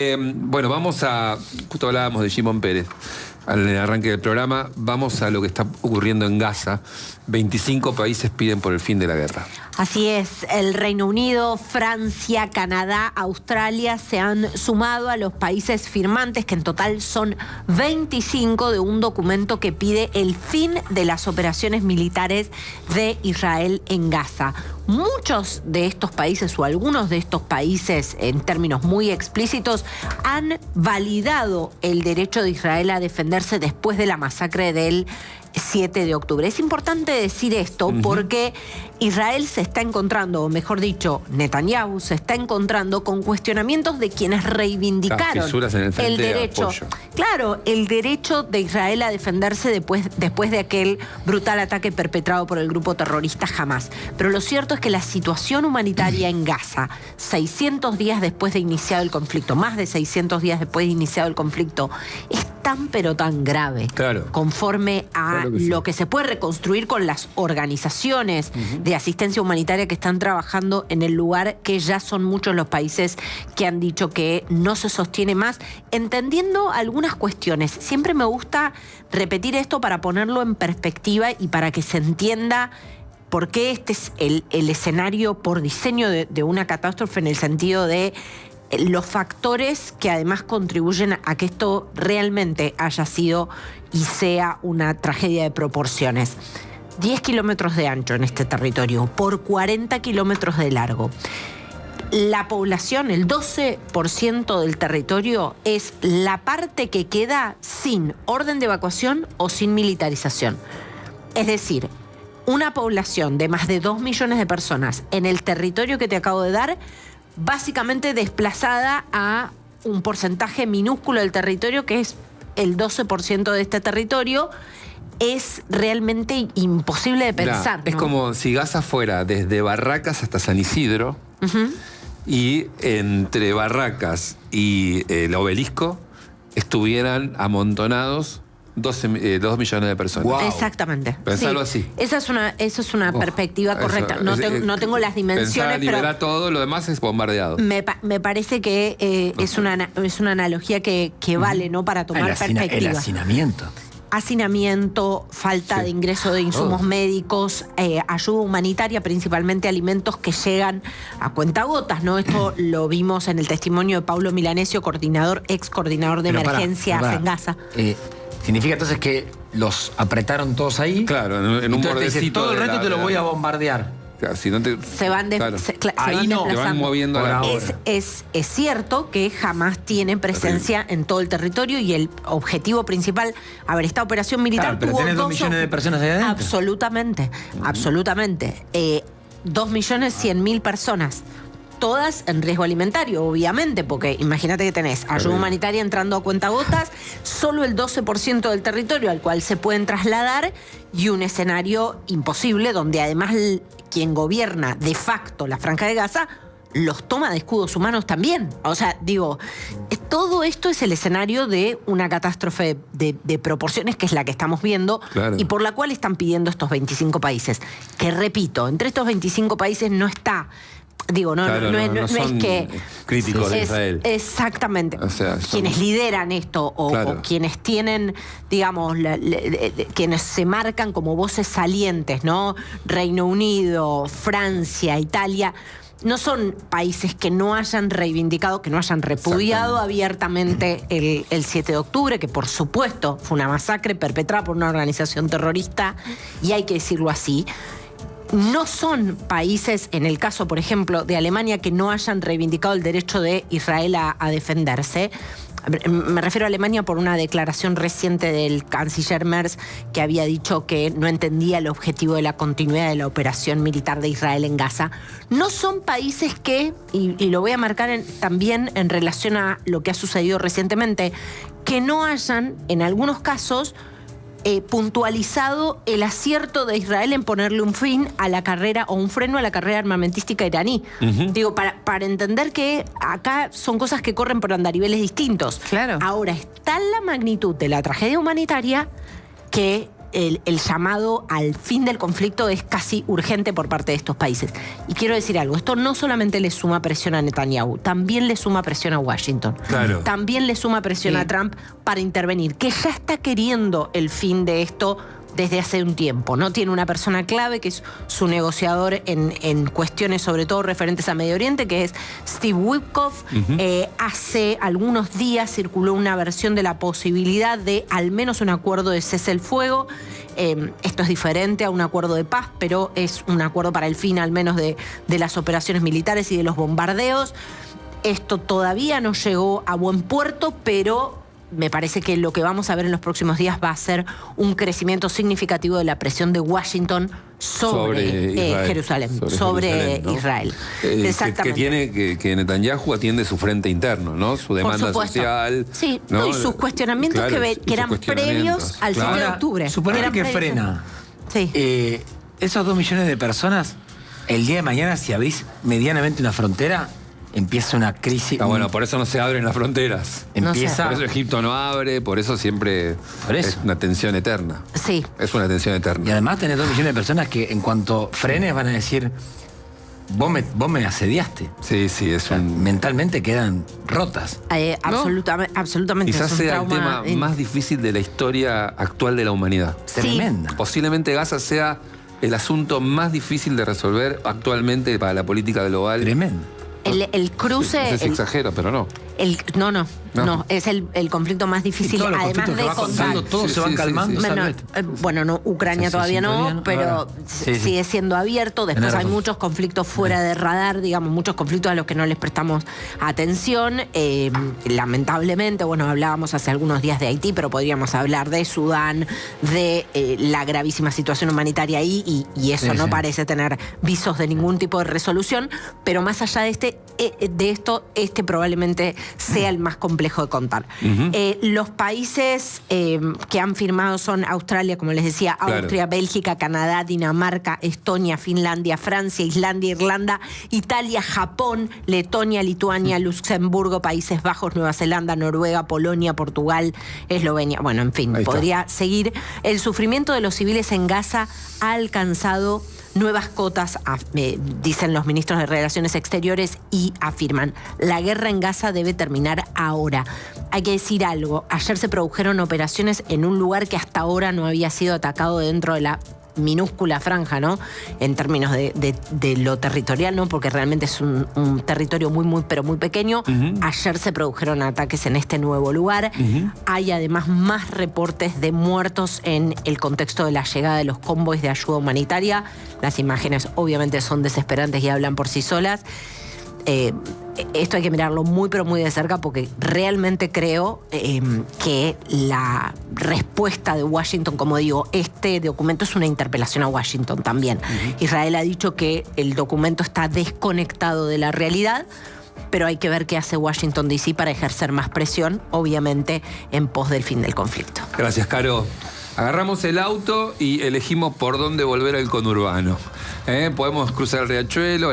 Bueno, justo hablábamos de Shimon Peres en el arranque del programa, vamos a lo que está ocurriendo en Gaza. 25 países piden por el fin de la guerra. Así es, el Reino Unido, Francia, Canadá, Australia se han sumado a los países firmantes, que en total son 25, de un documento que pide el fin de las operaciones militares de Israel en Gaza. Muchos de estos países, o algunos de estos países, en términos muy explícitos, han validado el derecho de Israel a defenderse después de la masacre del 7 de octubre. Es importante decir esto porque Israel se está encontrando, o mejor dicho, Netanyahu se está encontrando con cuestionamientos de quienes reivindicaron el derecho. Claro, el derecho de Israel a defenderse después de aquel brutal ataque perpetrado por el grupo terrorista Hamas. Pero lo cierto es que la situación humanitaria en Gaza, 600 días después de iniciado el conflicto, más de 600 días después de iniciado el conflicto, es tan pero tan grave, conforme a lo que se puede reconstruir con las organizaciones de asistencia humanitaria que están trabajando en el lugar, que ya son muchos los países que han dicho que no se sostiene más, entendiendo algunas cuestiones. Siempre me gusta repetir esto para ponerlo en perspectiva y para que se entienda por qué este es el escenario por diseño de una catástrofe, en el sentido de los factores que además contribuyen a que esto realmente haya sido y sea una tragedia de proporciones. 10 kilómetros de ancho en este territorio, por 40 kilómetros de largo. La población, el 12% del territorio, es la parte que queda sin orden de evacuación o sin militarización. Es decir, una población de más de 2 millones de personas en el territorio que te acabo de dar, básicamente desplazada a un porcentaje minúsculo del territorio, que es el 12% de este territorio. Es realmente imposible de pensar, ¿no? Es como si Gaza fuera desde Barracas hasta San Isidro, y entre Barracas y el Obelisco estuvieran amontonados 2 millones de personas. Wow. Exactamente. Pensarlo así. Esa es una perspectiva correcta. No tengo las dimensiones, pero liberar todo, lo demás es bombardeado. Me parece que es una analogía que vale, ¿no? Para tomar perspectiva. El hacinamiento. Hacinamiento, falta de ingreso de insumos médicos, ayuda humanitaria, principalmente alimentos que llegan a cuentagotas, ¿no? Esto lo vimos en el testimonio de Paulo Milanesio, ex coordinador de emergencias en Gaza. ¿Significa entonces que los apretaron todos ahí? Claro, en un bordecito. Todo el resto te lo voy a bombardear. Claro, si no te, se van moviendo. Es cierto que jamás tiene presencia en todo el territorio, y el objetivo principal, esta operación militar pero tuvo tenés 2 millones de personas ahí adentro. Absolutamente. 2.100.000 personas. Todas en riesgo alimentario, obviamente, porque imagínate que tenés ayuda humanitaria entrando a cuentagotas, solo el 12% del territorio al cual se pueden trasladar, y un escenario imposible donde además quien gobierna de facto la Franja de Gaza los toma de escudos humanos también. O sea, digo, todo esto es el escenario de una catástrofe de proporciones, que es la que estamos viendo, y por la cual están pidiendo estos 25 países. Que repito, entre estos 25 países no está... no es que críticos de Israel. Exactamente. O sea, quienes lideran esto o quienes tienen, digamos, quienes se marcan como voces salientes, ¿no? Reino Unido, Francia, Italia, no son países que no hayan reivindicado, que no hayan repudiado abiertamente el 7 de octubre, que por supuesto fue una masacre perpetrada por una organización terrorista, y hay que decirlo así. No son países, en el caso, por ejemplo, de Alemania, que no hayan reivindicado el derecho de Israel a defenderse. Me refiero a Alemania por una declaración reciente del canciller Merz, que había dicho que no entendía el objetivo de la continuidad de la operación militar de Israel en Gaza. No son países que, y lo voy a marcar también en relación a lo que ha sucedido recientemente, que no hayan, en algunos casos, puntualizado el acierto de Israel en ponerle un fin a la carrera, o un freno a la carrera armamentística iraní. Digo, para entender que acá son cosas que corren por andariveles distintos. Claro. Ahora, está la magnitud de la tragedia humanitaria que el llamado al fin del conflicto es casi urgente por parte de estos países. Y quiero decir algo, esto no solamente le suma presión a Netanyahu, también le suma presión a Washington. Claro. También le suma presión a Trump para intervenir, que ya está queriendo el fin de esto desde hace un tiempo, ¿no? Tiene una persona clave que es su negociador en cuestiones sobre todo referentes a Medio Oriente, que es Steve Witkoff. Hace algunos días circuló una versión de la posibilidad de al menos un acuerdo de cese el fuego. Esto es diferente a un acuerdo de paz, pero es un acuerdo para el fin al menos de las operaciones militares y de los bombardeos. Esto todavía no llegó a buen puerto, pero me parece que lo que vamos a ver en los próximos días va a ser un crecimiento significativo de la presión de Washington sobre Jerusalén, sobre Israel. Exactamente. Que Netanyahu atiende su frente interno, ¿no? Su demanda social. Sí, ¿no? Y sus cuestionamientos que eran previos al 7 de octubre. Suponete que frena. Sí. Esos 2 millones de personas, el día de mañana, si abrís medianamente una frontera, empieza una crisis. Bueno, por eso no se abren las fronteras. Empieza. Por eso Egipto no abre, por eso siempre es una tensión eterna. Sí. Es una tensión eterna. Y además tenés 2 millones de personas que en cuanto frenes van a decir, vos me asediaste. Sí, es un... Mentalmente quedan rotas. Absolutamente. Quizás sea el tema más difícil de la historia actual de la humanidad. Tremenda. Posiblemente Gaza sea el asunto más difícil de resolver actualmente para la política global. Tremendo. El cruce... No sé si exagero, pero no. No, es el conflicto más difícil, además de contar. Todos se van calmando. Bueno, Ucrania todavía no, pero sigue siendo abierto. Después hay muchos conflictos fuera de radar, digamos, muchos conflictos a los que no les prestamos atención. Lamentablemente, hablábamos hace algunos días de Haití, pero podríamos hablar de Sudán, de la gravísima situación humanitaria ahí, y eso no parece tener visos de ningún tipo de resolución. Pero más allá de esto, probablemente sea el más complejo de contar. Los países que han firmado son Australia, como les decía, Austria, Bélgica, Canadá, Dinamarca, Estonia, Finlandia, Francia, Islandia, Irlanda, Italia, Japón, Letonia, Lituania, Luxemburgo, Países Bajos, Nueva Zelanda, Noruega, Polonia, Portugal, Eslovenia. Bueno, en fin, podría seguir. El sufrimiento de los civiles en Gaza ha alcanzado nuevas cotas, dicen los ministros de Relaciones Exteriores, y afirman: la guerra en Gaza debe terminar ahora. Hay que decir algo, ayer se produjeron operaciones en un lugar que hasta ahora no había sido atacado dentro de la minúscula franja, ¿no? En términos de lo territorial, ¿no? Porque realmente es un territorio muy, pero muy pequeño. Ayer se produjeron ataques en este nuevo lugar. Hay además más reportes de muertos en el contexto de la llegada de los convoys de ayuda humanitaria. Las imágenes obviamente son desesperantes y hablan por sí solas. Esto hay que mirarlo muy pero muy de cerca, porque realmente creo que la respuesta de Washington, como digo, este documento es una interpelación a Washington también. Israel ha dicho que el documento está desconectado de la realidad, pero hay que ver qué hace Washington DC para ejercer más presión, obviamente en pos del fin del conflicto. Gracias, Caro. Agarramos el auto y elegimos por dónde volver al conurbano. Podemos cruzar el riachuelo,